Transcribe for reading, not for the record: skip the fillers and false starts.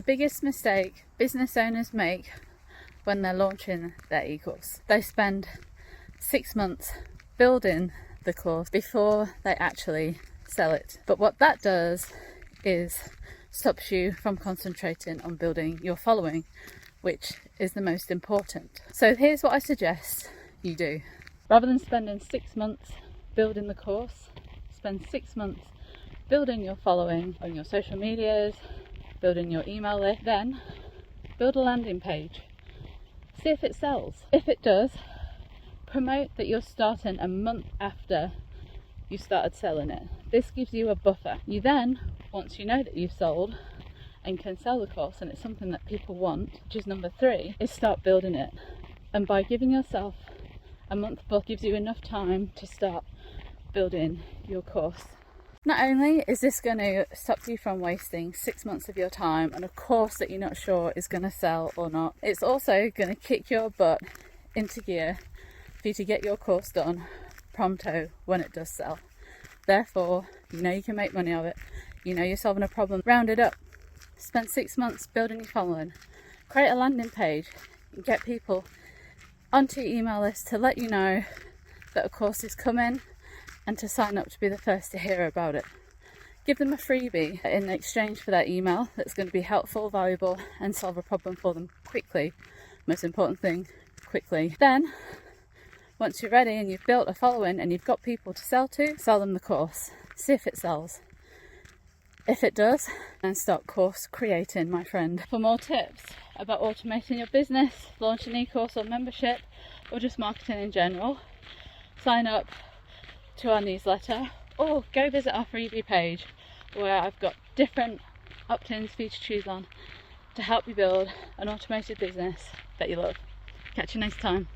biggest mistake business owners make when they're launching their e-course. They spend 6 months building the course before they actually sell it. But what that does is stops you from concentrating on building your following, which is the most important. So here's what I suggest you do. Rather than spending 6 months building the course, spend 6 months building your following on your social medias, building your email list, then build a landing page. See if it sells. If it does, promote that you're starting a month after you started selling it. This gives you a buffer. You then, once you know that you've sold and can sell the course and it's something that people want, which is number 3, is start building it. And by giving yourself a month buffer gives you enough time to start building your course. Not only is this going to stop you from wasting 6 months of your time on a course that you're not sure is going to sell or not, it's also going to kick your butt into gear for you to get your course done prompto when it does sell. Therefore, you know you can make money of it, you know you're solving a problem. Round it up. Spend 6 months building your following. Create a landing page and get people onto your email list to let you know that a course is coming and to sign up to be the first to hear about it. Give them a freebie in exchange for that email that's going to be helpful, valuable, and solve a problem for them quickly. Most important thing, quickly. Then, once you're ready and you've built a following and you've got people to sell to, sell them the course. See if it sells. If it does, then start course creating, my friend. For more tips about automating your business, launching e-course or membership, or just marketing in general, sign up to our newsletter or go visit our freebie page where I've got different opt-ins for you to choose on to help you build an automated business that you love. Catch you next time.